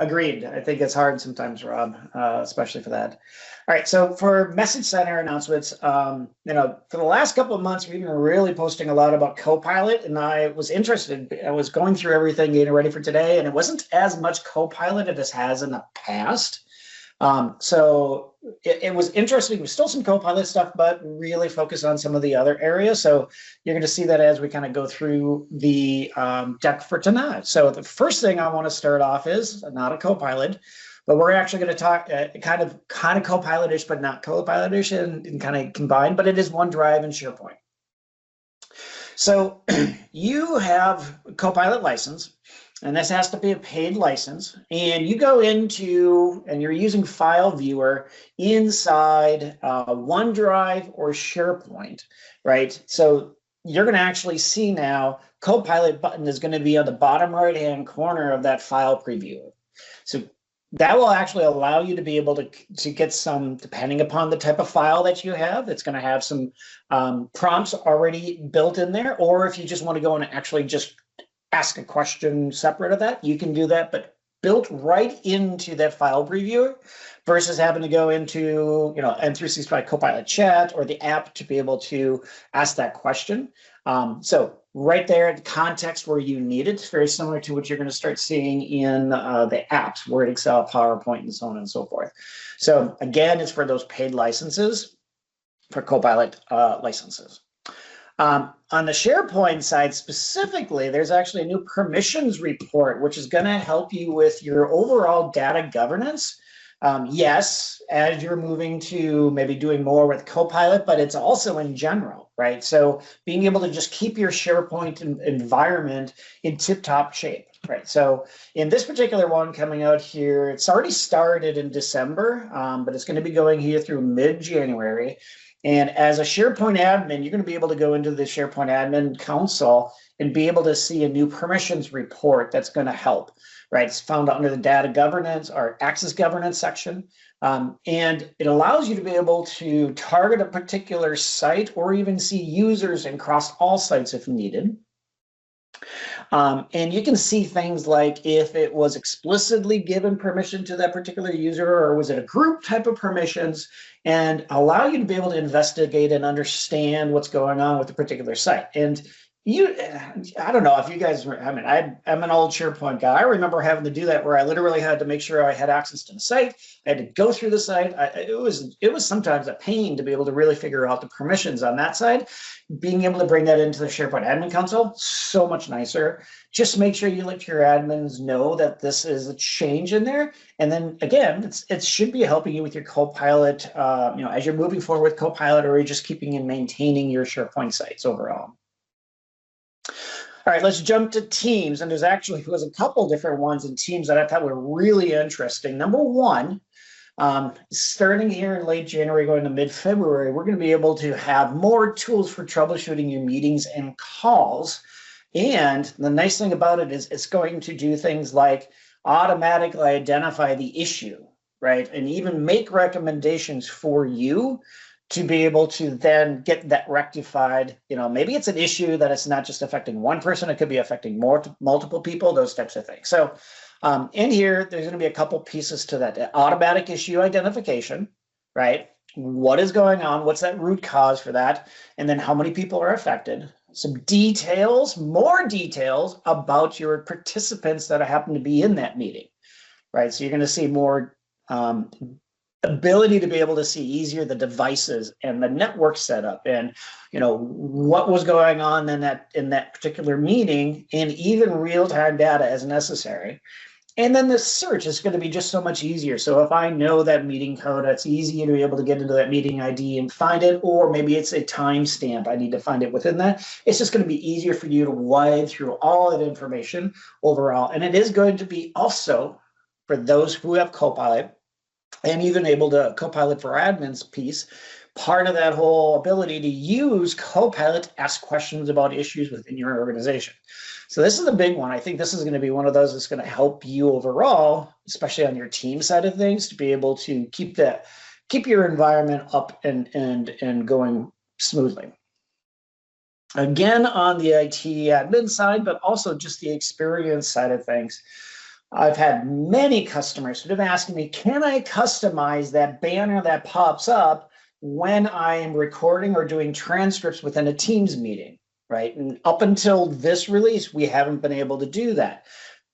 Agreed. I think it's hard sometimes, Rob, especially for that. All right. So for Message Center announcements, for the last couple of months, we've been really posting a lot about Copilot, and I was interested. I was going through everything, getting ready for today, and it wasn't as much Copilot as it has in the past. So it was interesting. There's still some Copilot stuff, but really focus on some of the other areas. So you're going to see that as we kind of go through the deck for tonight. So the first thing I want to start off is not a Copilot, but we're actually going to talk kind of Copilot-ish, but not Copilot-ish and kind of combined, but it is OneDrive and SharePoint. So you have a Copilot license, and this has to be a paid license. And you go into, and you're using File Viewer inside OneDrive or SharePoint, right? So you're going to actually see now Copilot button is going to be on the bottom right-hand corner of that file preview. So that will actually allow you to be able to get some, depending upon the type of file that you have, it's going to have some prompts already built in there. Or if you just want to go and actually just ask a question separate of that, you can do that, but built right into that file previewer versus having to go into, M365 Copilot Chat or the app to be able to ask that question. So right there at the context where you need it, it's very similar to what you're going to start seeing in the apps, Word, Excel, PowerPoint, and so on and so forth. So again, it's for those paid licenses, for Copilot licenses. On the SharePoint side specifically, there's actually a new permissions report, which is going to help you with your overall data governance. Yes, as you're moving to maybe doing more with Copilot, but it's also in general, right? So being able to just keep your SharePoint environment in tip-top shape, right? So in this particular one coming out here, it's already started in December, but it's going to be going here through mid-January. And as a SharePoint admin, you're going to be able to go into the SharePoint admin console and be able to see a new permissions report that's going to help, right? It's found under the data governance or access governance section. And it allows you to be able to target a particular site or even see users across all sites if needed. And you can see things like if it was explicitly given permission to that particular user, or was it a group type of permissions, and allow you to be able to investigate and understand what's going on with the particular site. And I don't know if you guys, I'm an old SharePoint guy. I remember having to do that where I literally had to make sure I had access to the site. I had to go through the site. It was sometimes a pain to be able to really figure out the permissions on that side. Being able to bring that into the SharePoint admin console, so much nicer. Just make sure you let your admins know that this is a change in there. And then again, it should be helping you with your Copilot, as you're moving forward with Copilot, or you're just keeping and maintaining your SharePoint sites overall. All right, let's jump to Teams. And there was a couple different ones in Teams that I thought were really interesting. Number one, starting here in late January, going to mid-February, we're going to be able to have more tools for troubleshooting your meetings and calls. And the nice thing about it is it's going to do things like automatically identify the issue, right? And even make recommendations for you to be able to then get that rectified. Maybe it's an issue that it's not just affecting one person, it could be affecting multiple people, those types of things. So in here, there's going to be a couple pieces to that. Automatic issue identification, right? What is going on? What's that root cause for that? And then how many people are affected? Some details, more details about your participants that happen to be in that meeting, right? So you're going to see more ability to be able to see easier the devices and the network setup and what was going on in that particular meeting, and even real-time data as necessary. And then the search is going to be just so much easier. So if I know that meeting code, it's easier to be able to get into that meeting ID and find it, or maybe it's a timestamp. I need to find it within that. It's just going to be easier for you to wade through all that information overall. And it is going to be also for those who have Copilot, and even able to Copilot for admins piece, part of that whole ability to use Copilot to ask questions about issues within your organization. So this is a big one. I think this is going to be one of those that's going to help you overall, especially on your team side of things, to be able to keep your environment up and going smoothly. Again, on the IT admin side, but also just the experience side of things. I've had many customers who have been asking me, can I customize that banner that pops up when I am recording or doing transcripts within a Teams meeting, right? And up until this release, we haven't been able to do that.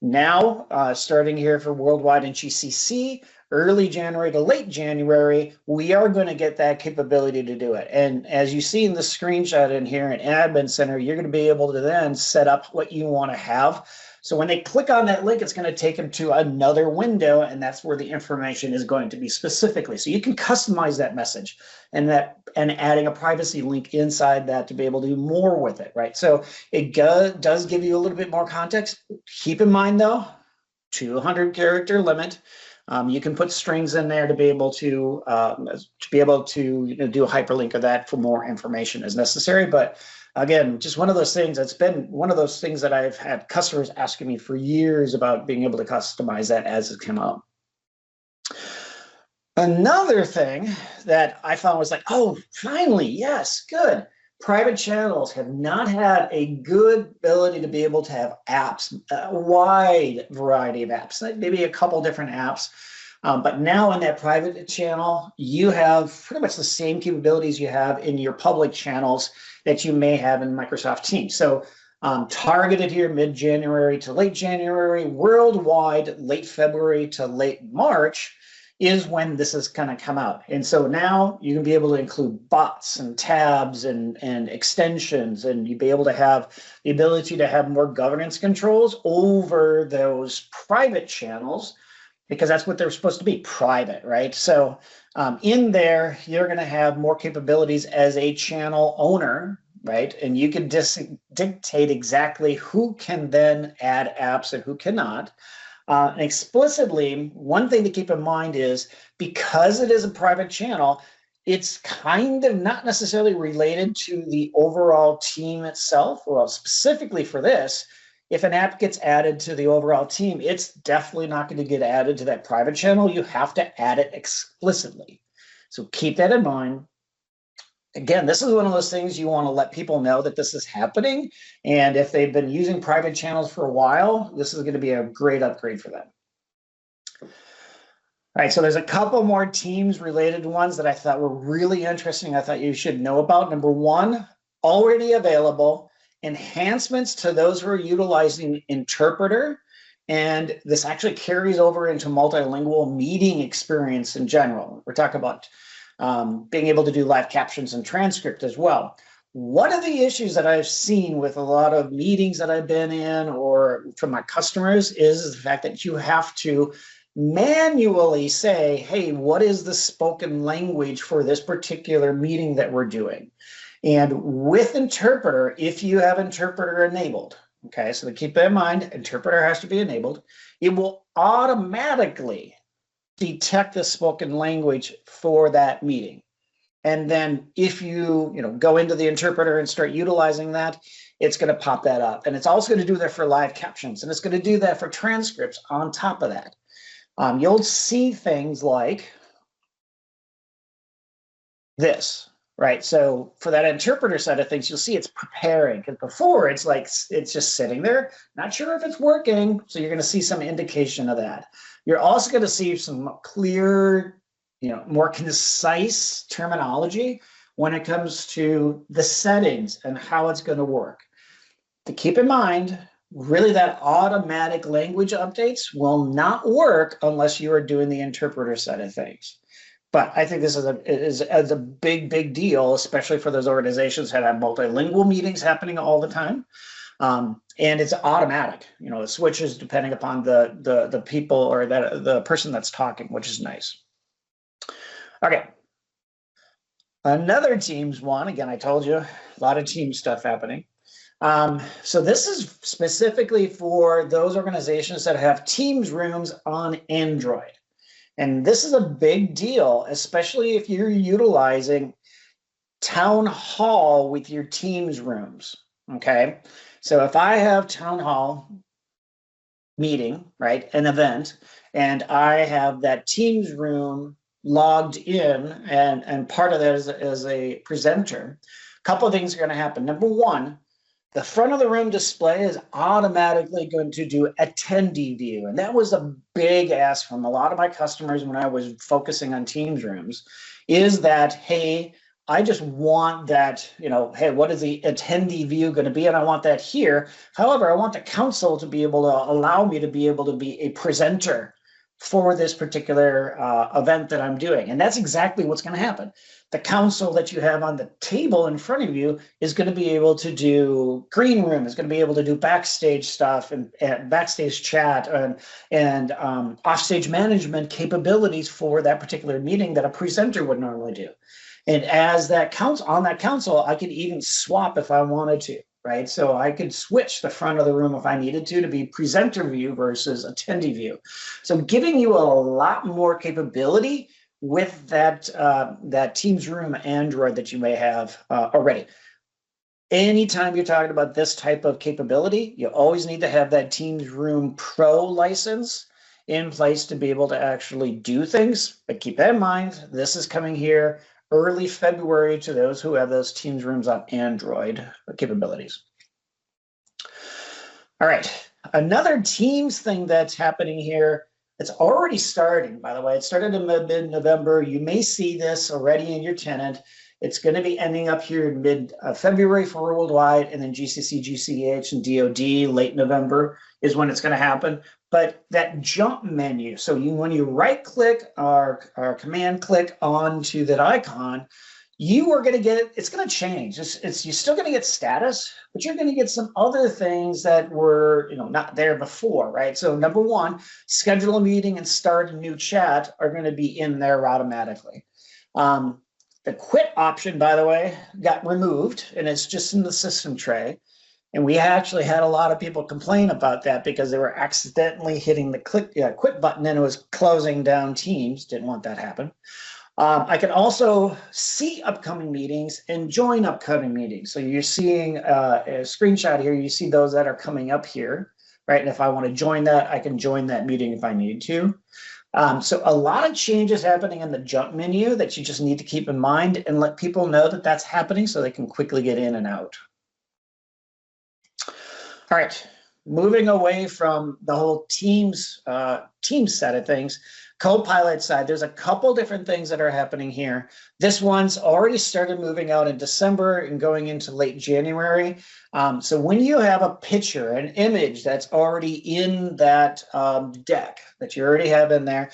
Now, starting here for Worldwide and GCC, early January to late January, we are going to get that capability to do it. And as you see in the screenshot in here in Admin Center, you're going to be able to then set up what you want to have. So when they click on that link, it's going to take them to another window, and that's where the information is going to be specifically. So you can customize that message and adding a privacy link inside that to be able to do more with it, right? So it does give you a little bit more context. Keep in mind though, 200 character limit. You can put strings in there to be able to do a hyperlink of that for more information as necessary. But again, just one of those things that's been one of those things that I've had customers asking me for years about being able to customize that as it came out. Another thing that I found was like, oh, finally, yes, good. Private channels have not had a good ability to be able to have apps, a wide variety of apps, maybe a couple different apps. But now in that private channel, you have pretty much the same capabilities you have in your public channels that you may have in Microsoft Teams. So targeted here mid-January to late January, worldwide late February to late March is when this is going to come out. And so now you can be able to include bots and tabs and extensions, and you'll be able to have the ability to have more governance controls over those private channels, because that's what they're supposed to be, private, right? So in there, you're going to have more capabilities as a channel owner, right? And you can dictate exactly who can then add apps and who cannot. And explicitly, one thing to keep in mind is because it is a private channel, it's kind of not necessarily related to the overall team itself. Well, specifically for this, if an app gets added to the overall team, it's definitely not going to get added to that private channel. You have to add it explicitly. So keep that in mind. Again, this is one of those things you want to let people know that this is happening. And if they've been using private channels for a while, this is going to be a great upgrade for them. All right, so there's a couple more Teams related ones that I thought were really interesting. I thought you should know about. Number one, already available, enhancements to those who are utilizing Interpreter. And this actually carries over into multilingual meeting experience in general. We're talking about being able to do live captions and transcript as well. One of the issues that I've seen with a lot of meetings that I've been in or from my customers is the fact that you have to manually say, hey, what is the spoken language for this particular meeting that we're doing? And with Interpreter, if you have Interpreter enabled, okay, so to keep that in mind, Interpreter has to be enabled, it will automatically detect the spoken language for that meeting. And then if you go into the Interpreter and start utilizing that, it's going to pop that up. And it's also going to do that for live captions, and it's going to do that for transcripts on top of that. You'll see things like this, right? So for that Interpreter side of things, you'll see it's preparing, because before it's like it's just sitting there, not sure if it's working. So you're going to see some indication of that. You're also going to see some clear, more concise terminology when it comes to the settings and how it's going to work. To keep in mind, really that automatic language updates will not work unless you are doing the Interpreter side of things. But I think this is a big, big deal, especially for those organizations that have multilingual meetings happening all the time. And it's automatic, it switches depending upon the people or the person that's talking, which is nice. Okay. Another Teams one, again, I told you, a lot of Teams stuff happening. So this is specifically for those organizations that have Teams rooms on Android. And this is a big deal, especially if you're utilizing Town Hall with your Teams rooms, okay? So if I have Town Hall meeting, right, an event, and I have that Teams room logged in and part of that is a presenter, a couple of things are going to happen. Number one, the front of the room display is automatically going to do attendee view. And that was a big ask from a lot of my customers when I was focusing on Teams rooms, is that, hey, I just want that, you know, hey, what is the attendee view going to be? And I want that here. However, I want the council to be able to allow me to be able to be a presenter for this particular event that I'm doing. And that's exactly what's going to happen. The council that you have on the table in front of you is going to be able to do green room, is going to be able to do backstage stuff and backstage chat and offstage management capabilities for that particular meeting that a presenter would normally do. And as that council, on that council, I could even swap if I wanted to, right? So I could switch the front of the room if I needed to be presenter view versus attendee view. So giving you a lot more capability with that, that Teams Room Android that you may have already. Anytime you're talking about this type of capability, you always need to have that Teams Room Pro license in place to be able to actually do things. But keep that in mind, this is coming here early February to those who have those Teams rooms on Android capabilities. All right, another Teams thing that's happening here, it's already starting, by the way. It started in mid-November. You may see this already in your tenant. It's going to be ending up here in mid-February for worldwide, and then GCC, GCH, and DoD late November is when it's going to happen. But that jump menu, so when you right-click or command-click onto that icon, you are going to get, it's going to change. You're still going to get status, but you're going to get some other things that were, you know, not there before, right? So number one, schedule a meeting and start a new chat are going to be in there automatically. The quit option, by the way, got removed, and it's just in the system tray. And we actually had a lot of people complain about that because they were accidentally hitting the quit button and it was closing down Teams. Didn't want that to happen. I can also see upcoming meetings and join upcoming meetings. So you're seeing a screenshot here. You see those that are coming up here, right? And if I want to join that, I can join that meeting if I need to. So a lot of changes happening in the jump menu that you just need to keep in mind and let people know that that's happening so they can quickly get in and out. All right, moving away from the whole Teams set of things, Copilot side, there's a couple different things that are happening here. This one's already started moving out in December and going into late January. So when you have a picture, an image that's already in that deck that you already have in there,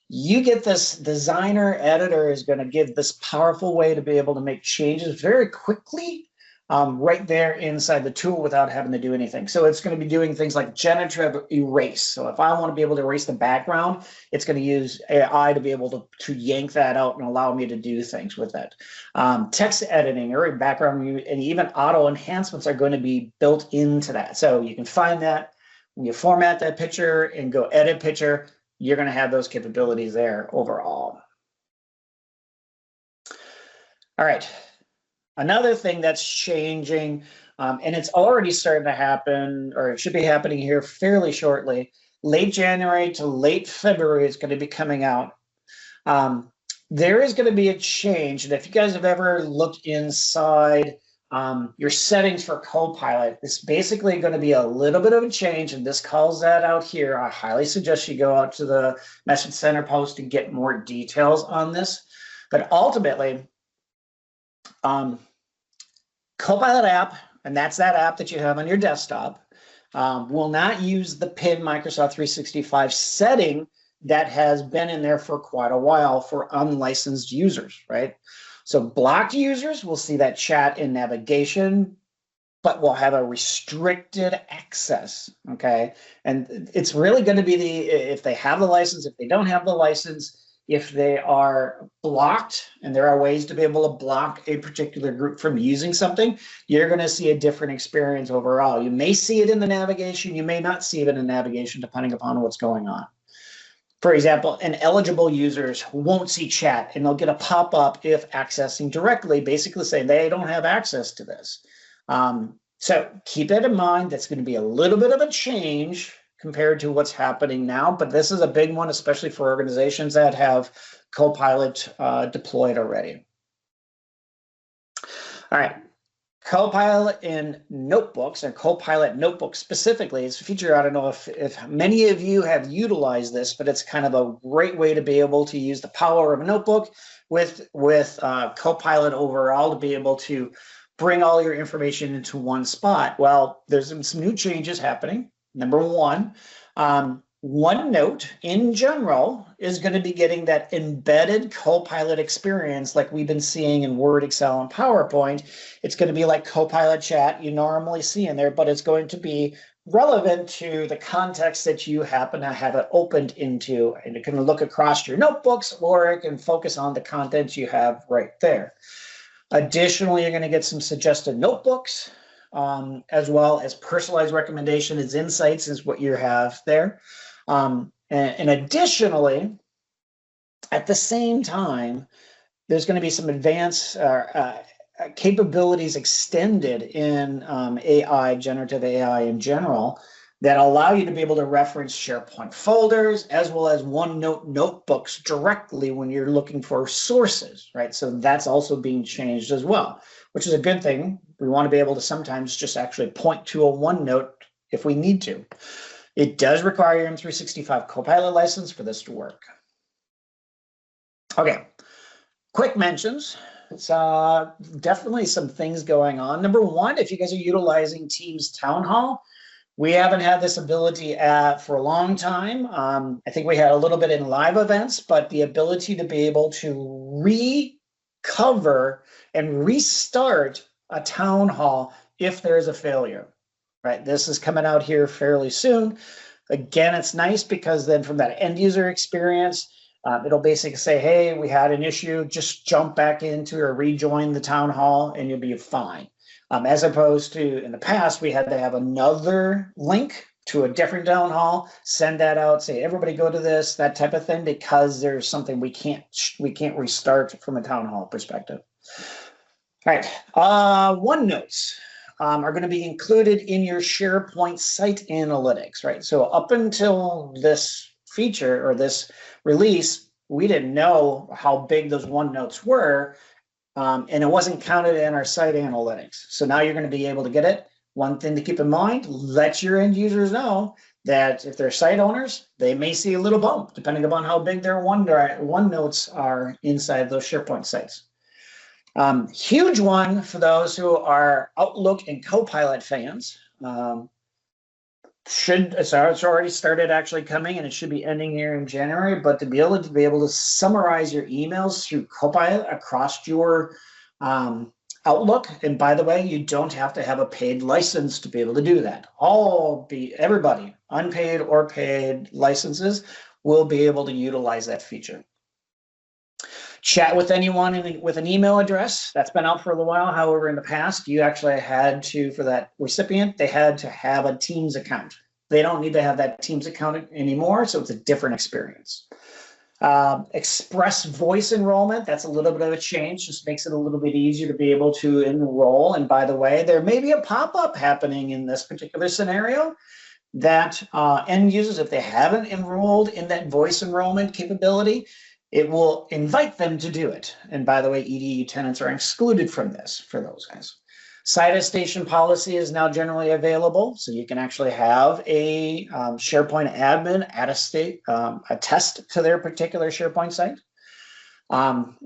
you get this designer editor is going to give this powerful way to be able to make changes very quickly right there inside the tool without having to do anything. So it's going to be doing things like generative erase. So if I want to be able to erase the background, it's going to use AI to be able to yank that out and allow me to do things with it. Text editing or background and even auto enhancements are going to be built into that. So you can find that when you format that picture and go edit picture, you're going to have those capabilities there overall. All right. Another thing that's changing, and it's already starting to happen, or it should be happening here fairly shortly, late January to late February is going to be coming out. There is going to be a change, and if you guys have ever looked inside your settings for Copilot, it's basically going to be a little bit of a change, and this calls that out here. I highly suggest you go out to the Message Center post to get more details on this. But ultimately, Copilot app, and that's that app that you have on your desktop, will not use the PIN Microsoft 365 setting that has been in there for quite a while for unlicensed users, right? So blocked users will see that chat in navigation, but will have a restricted access, okay? And it's really going to be if they have the license, if they don't have the license, if they are blocked, and there are ways to be able to block a particular group from using something, you're going to see a different experience overall. You may see it in the navigation, you may not see it in the navigation, depending upon what's going on. For example, ineligible users won't see chat, and they'll get a pop-up if accessing directly, basically saying they don't have access to this. So keep that in mind. That's going to be a little bit of a change compared to what's happening now, but this is a big one, especially for organizations that have Copilot deployed already. All right, Copilot in notebooks, and Copilot notebooks specifically, is a feature. I don't know if many of you have utilized this, but it's kind of a great way to be able to use the power of a notebook with Copilot overall to be able to bring all your information into one spot. Well, there's some new changes happening. Number one, OneNote in general is going to be getting that embedded Copilot experience like we've been seeing in Word, Excel, and PowerPoint. It's going to be like Copilot chat you normally see in there, but it's going to be relevant to the context that you happen to have it opened into. And it can look across your notebooks, or it can focus on the content you have right there. Additionally, you're going to get some suggested notebooks, as well as personalized recommendations, insights is what you have there. And additionally, at the same time, there's going to be some advanced capabilities extended in AI, generative AI in general, that allow you to be able to reference SharePoint folders as well as OneNote notebooks directly when you're looking for sources, right? So that's also being changed as well, which is a good thing. We want to be able to sometimes just actually point to a OneNote if we need to. It does require your M365 Copilot license for this to work. Okay, quick mentions. It's definitely some things going on. Number one, if you guys are utilizing Teams Town Hall, we haven't had this ability for a long time. I think we had a little bit in live events, but the ability to be able to recover and restart a town hall if there's a failure, right? This is coming out here fairly soon. Again, it's nice because then from that end user experience, it'll basically say, hey, we had an issue, just jump back into or rejoin the town hall and you'll be fine. As opposed to in the past, we had to have another link to a different town hall, send that out, say, everybody go to this, that type of thing, because there's something we can't restart from a town hall perspective. All right, OneNotes are going to be included in your SharePoint site analytics, right? So up until this feature or this release, we didn't know how big those OneNotes were. And it wasn't counted in our site analytics. So now you're going to be able to get it. One thing to keep in mind, let your end users know that if they're site owners, they may see a little bump depending upon how big their OneNotes are inside those SharePoint sites. Huge one for those who are Outlook and Copilot fans. It's already started actually coming, and it should be ending here in January, but to be able to summarize your emails through Copilot across your Outlook. And by the way, you don't have to have a paid license to be able to do that. Everybody, unpaid or paid licenses, will be able to utilize that feature. Chat with anyone with an email address. That's been out for a little while. However, in the past, you actually had to, for that recipient, they had to have a Teams account. They don't need to have that Teams account anymore, so it's a different experience. Express voice enrollment, that's a little bit of a change, just makes it a little bit easier to be able to enroll. And by the way, there may be a pop-up happening in this particular scenario that end users, if they haven't enrolled in that voice enrollment capability, it will invite them to do it. And by the way, EDU tenants are excluded from this for those guys. Site attestation policy is now generally available, so you can actually have a SharePoint admin attest to their particular SharePoint site.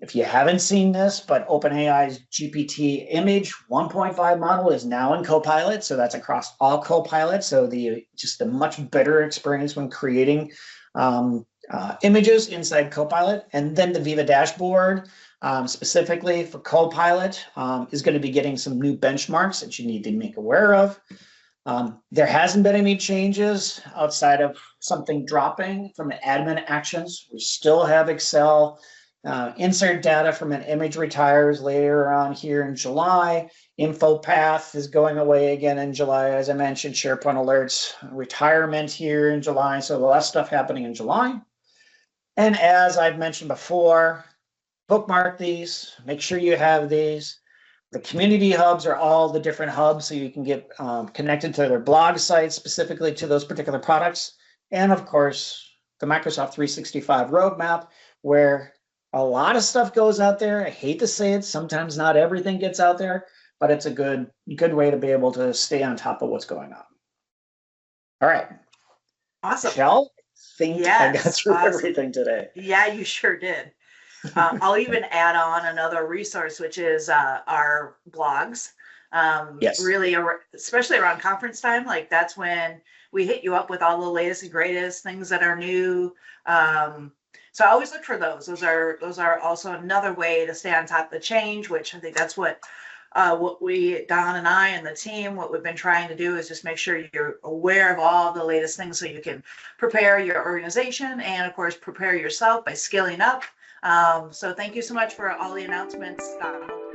If you haven't seen this, but OpenAI's GPT image 1.5 model is now in Copilot, so that's across all Copilot. So just the much better experience when creating images inside Copilot. And then the Viva dashboard, specifically for Copilot, is going to be getting some new benchmarks that you need to make aware of. There hasn't been any changes outside of something dropping from the admin actions. We still have Excel. Insert data from an image retires later on here in July. Info path is going away again in July. As I mentioned, SharePoint alerts, retirement here in July. So a lot of stuff happening in July. And as I've mentioned before, bookmark these, make sure you have these. The community hubs are all the different hubs, so you can get connected to their blog sites specifically to those particular products. And of course, the Microsoft 365 roadmap, where a lot of stuff goes out there. I hate to say it, sometimes not everything gets out there, but it's a good way to be able to stay on top of what's going on. All right. Awesome. Shall think I got Yes, through awesome. everything today. Yeah, you sure did. I'll even add on another resource, which is our blogs. Yes. Really, especially around conference time, like that's when we hit you up with all the latest and greatest things that are new. So I always look for those. Those are also another way to stay on top of the change, which I think that's what we, Don and I and the team, what we've been trying to do is just make sure you're aware of all the latest things so you can prepare your organization and, of course, prepare yourself by skilling up. So thank you so much for all the announcements, Donald.